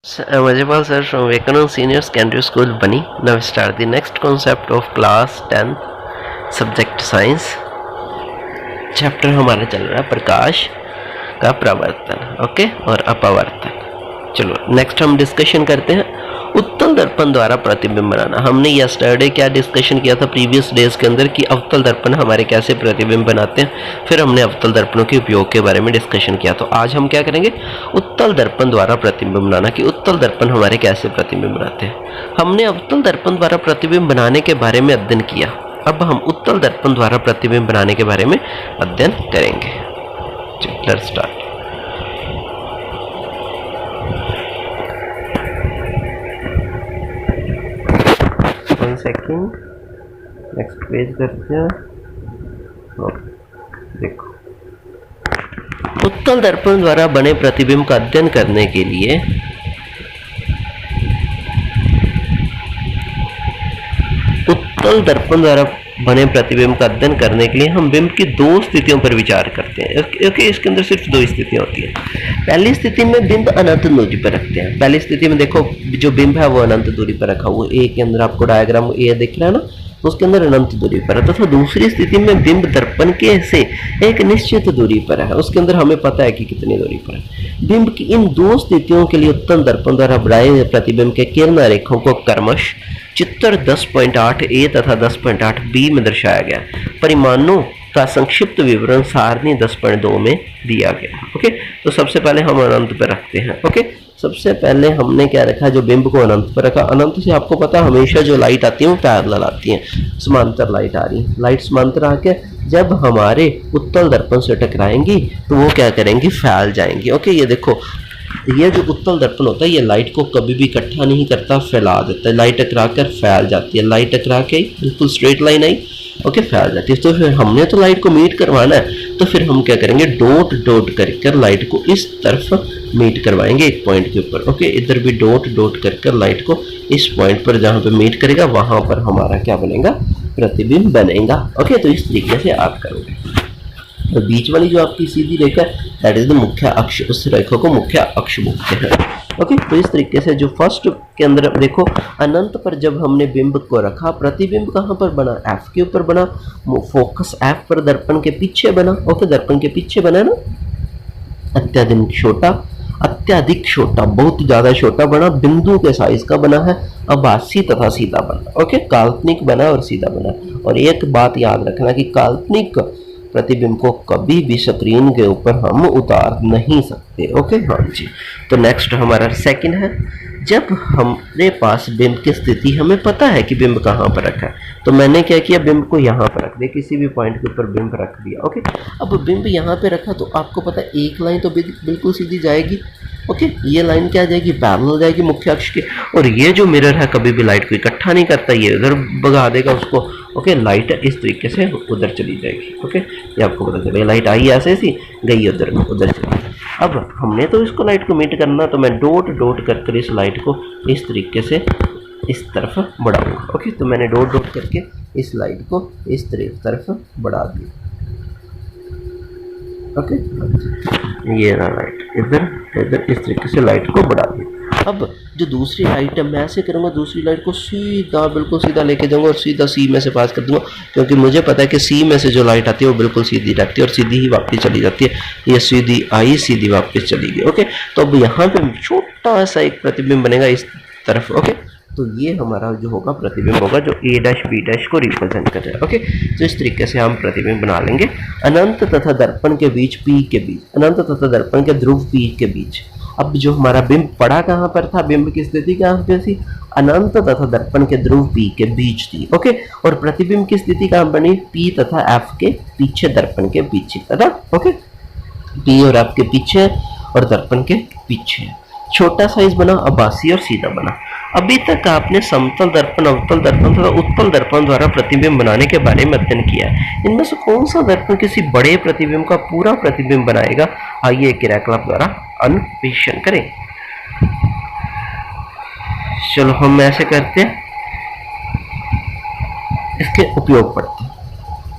Majapal sir from Vivekananda Senior Secondary School, Bani. Now we start the next concept of class 10th subject science. Chapter हमारा चल रहा है प्रकाश का प्रवर्तन, okay, और अपवर्तन। चलो नेक्स्ट हम डिस्कशन करते हैं उत्तल दर्पण द्वारा प्रतिबिंब बनाना। हमने यस्टरडे क्या डिस्कशन किया था प्रीवियस डेज के अंदर कि अवतल दर्पण हमारे कैसे प्रतिबिंब बनाते हैं, फिर हमने अवतल दर्पणों के उपयोग के बारे में डिस्कशन किया। तो आज हम क्या करेंगे, उत्तल दर्पण द्वारा प्रतिबिंब बनाना, कि उत्तल दर्पण हमारे कैसे प्रतिबिंब बनाते हैं। हमने अवतल दर्पण द्वारा प्रतिबिंब बनाने के बारे में अध्ययन किया, अब हम उत्तल दर्पण द्वारा प्रतिबिंब बनाने के बारे में अध्ययन करेंगे। Let's start. One second, next page करते हैं। देखो, उत्तल दर्पण द्वारा बने प्रतिबिंब का अध्ययन करने के लिए उत्तल दर्पण द्वारा बने प्रतिबिंब का अध्ययन करने के लिए हम बिंब की दो स्थितियों पर विचार करते हैं। ओके, इसके अंदर सिर्फ दो स्थितियां होती हैं। पहली स्थिति में बिंब अनंत दूरी पर रखते हैं। पहली स्थिति में देखो जो बिंब है वो अनंत दूरी पर रखा हुआ, ए के अंदर आपको डायग्राम ए दिख रहा है ना, उसके अंदर अनंत दूरी पर है। तथा दूसरी स्थिति में बिंब दर्पण के से एक निश्चित दूरी पर है, उसके अंदर हमें पता है कि कितनी दूरी पर है। बिंब की इन दो स्थितियों के लिए उत्तल दर्पण द्वारा बनाए प्रतिबिंब के किरण आरेखों को क्रमश चित्र 10.8 ए तथा 10.8 बी में दर्शाया गया। परिमाणों का संक्षिप्त विवरण सारणी 10.2 में दिया गया। ओके, तो सबसे पहले हम अनंत पर रखते हैं। ओके, सबसे पहले हमने क्या रखा, जो बिंब को अनंत पर रखा। अनंत से आपको पता हमेशा जो लाइट आती है वो पैरेलल आती है, समांतर लाइट आ रही है। लाइट समांतर आके जब हमारे उत्तल दर्पण से टकराएंगी तो वो क्या करेंगी, फैल जाएंगी। ओके, ये देखो, ये जो उत्तल दर्पण होता है ये लाइट को कभी भी इकट्ठा नहीं करता, फैला देता है। लाइट टकरा कर फैल जाती है, लाइट टकरा के बिल्कुल स्ट्रेट लाइन आई, ओके, फैल जाती है। तो फिर हमने तो लाइट को मीट करवाना है, तो फिर हम क्या करेंगे, डॉट डॉट कर लाइट को इस तरफ मीट करवाएंगे एक पॉइंट के ऊपर। ओके, इधर भी डॉट डॉट कर लाइट को इस पॉइंट पर जहाँ पे मीट करेगा वहां पर हमारा क्या बनेगा, प्रतिबिंब बनेगा। ओके, तो इस तरीके से आप करोगे। तो बीच वाली जो आपकी सीधी रेखा दैट इज द मुख्य अक्ष, उस रेखा को मुख्य अक्ष बोलते हैं। ओके, तो इस तरीके से जो फर्स्ट के अंदर देखो, अनंत पर जब हमने बिंब को रखा, प्रतिबिंब कहाँ पर बना, एफ के ऊपर बना, फोकस एफ पर दर्पण के पीछे बना। ओके, दर्पण के पीछे बना ना, अत्यधिक छोटा, बहुत ज्यादा छोटा बना, बिंदु के साइज का बना है, आभासी तथा सीधा बना। ओके, काल्पनिक बना और सीधा बना। और एक बात याद रखना कि काल्पनिक प्रतिबिंब को कभी भी स्क्रीन के ऊपर हम उतार नहीं सकते। ओके, हाँ जी। तो नेक्स्ट हमारा सेकंड है, जब हमारे पास बिंब की स्थिति हमें पता है कि बिंब कहाँ पर रखा है, तो मैंने क्या किया, बिंब को यहाँ पर रख दिया, किसी भी पॉइंट के ऊपर बिंब रख दिया। ओके, अब बिंब यहाँ पे रखा तो आपको पता है एक लाइन तो बिल्कुल सीधी जाएगी। ओके, ये लाइन क्या जाएगी, पैरेलल जाएगी मुख्य अक्ष के। और ये जो मिरर है कभी भी लाइट को इकट्ठा नहीं करता, ये उधर भगा देगा उसको। ओके, लाइट इस तरीके से उधर चली जाएगी। ओके, ये आपको पता चलेगा, लाइट आई ऐसे सी, गई उधर चली गई। अब हमने तो इसको लाइट को मीट करना, तो मैं डॉट डॉट कर इस लाइट को इस तरीके से इस तरफ बढ़ाऊंगा। ओके, तो मैंने डॉट डॉट करके इस लाइट को इस तरफ बढ़ा दिया। ओके, ये रहा लाइट, इधर इस तरीके से लाइट को बढ़ा दिया। अब जो दूसरी लाइट है मैं ऐसे करूँगा, दूसरी लाइट को सीधा बिल्कुल सीधा लेके जाऊँगा और सीधा सी में से पास कर दूंगा, क्योंकि मुझे पता है कि सी में से जो लाइट आती है वो बिल्कुल सीधी रहती है और सीधी ही वापस चली जाती है। ये सीधी आई, सीधी वापस चली गई। ओके, तो अब यहाँ पे छोटा सा एक प्रतिबिंब बनेगा इस तरफ। ओके, तो ये हमारा जो होगा प्रतिबिंब होगा जो ए डैश बी डैश को रिप्रेजेंट कर रहा है। ओके, तो इस तरीके से हम प्रतिबिंब बना लेंगे। अनंत तथा दर्पण के बीच, पी के बीच, अनंत तथा दर्पण के ध्रुव पी के बीच। अब जो हमारा बिंब पड़ा कहाँ पर था, बिंब की स्थिति कहाँ पे थी, अनंत तथा दर्पण के ध्रुव पी के बीच थी। ओके, और प्रतिबिंब की स्थिति कहाँ बनी, पी तथा एफ के पीछे, दर्पण के पीछे था ना। ओके, पी और एफ के पीछे और दर्पण के पीछे। छोटा साइज बना, आभासी और सीधा बना। अभी तक आपने समतल दर्पण, अवतल दर्पण तथा उत्तल दर्पण द्वारा प्रतिबिंब बनाने के बारे में अध्ययन किया है। इनमें से कौन सा दर्पण किसी बड़े प्रतिबिंब का पूरा प्रतिबिंब बनाएगा, आइए क्रियाकलाप द्वारा अन्वेषण करें। चलो हम ऐसे करते हैं, इसके उपयोग पढ़ते हैं।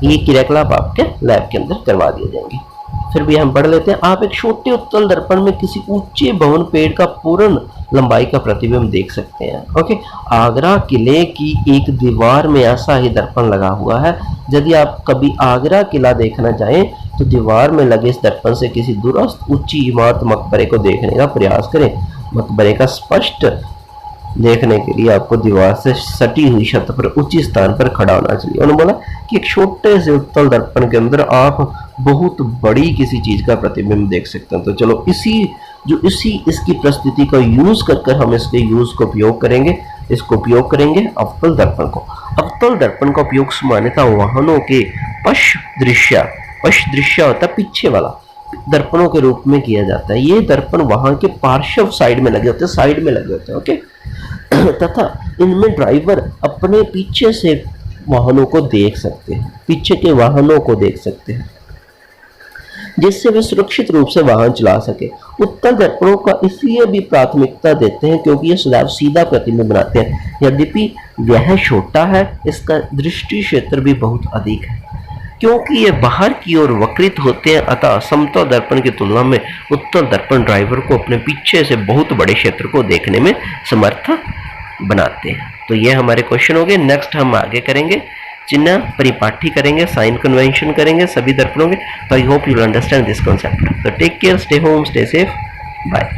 ये क्रियाकलाप आपके लैब के अंदर करवा दिए जाएंगे। फिर भी हम पढ़ लेते हैं। आप एक छोटे उत्तल दर्पण में किसी ऊंचे भवन पेड़ का पूर्ण लंबाई का प्रतिबिंब देख सकते हैं। ओके, आगरा किले की एक दीवार में ऐसा ही दर्पण लगा हुआ है। यदि आप कभी आगरा किला देखना चाहें तो दीवार में लगे इस दर्पण से किसी दूरस्थ ऊंची इमारत मकबरे को देखने का प्रयास करें। मकबरे का स्पष्ट देखने के लिए आपको दीवार से सटी हुई छत पर ऊंची स्थान पर खड़ा होना चाहिए। उन्होंने बोला कि एक छोटे से उत्तल दर्पण के अंदर आप बहुत बड़ी किसी चीज का प्रतिबिंब देख सकते हैं। तो चलो इसकी प्रस्तुति का यूज कर हम इसके यूज को उपयोग करेंगे। इसको उपयोग करेंगे अवतल दर्पण को। अवतल दर्पण का उपयोग सामान्यतः वाहनों के पश्च दृश्य होता है पीछे वाला दर्पणों के रूप में किया जाता है। ये दर्पण वहां के पार्श्व साइड में लगे होते हैं, साइड में लगे होते हैं। ओके, तथा इनमें ड्राइवर अपने पीछे से वाहनों को देख सकते हैं, पीछे के वाहनों को देख सकते हैं, जिससे वे सुरक्षित रूप से वाहन चला सके। उत्तल दर्पणों का इसलिए भी प्राथमिकता देते हैं क्योंकि ये सदैव सीधा प्रतिबिंब बनाते हैं। यद्यपि यह छोटा है, इसका दृष्टि क्षेत्र भी बहुत अधिक है क्योंकि ये बाहर की ओर वक्रित होते हैं। अतः समतल दर्पण की तुलना में उत्तल दर्पण ड्राइवर को अपने पीछे से बहुत बड़े क्षेत्र को देखने में समर्थ बनाते हैं। तो ये हमारे क्वेश्चन हो गए। नेक्स्ट हम आगे करेंगे चिन्ह परिपाठी करेंगे, साइन कन्वेंशन करेंगे सभी दर्पणों के। तो I hope you will understand this concept. तो take care, stay home, stay safe, bye.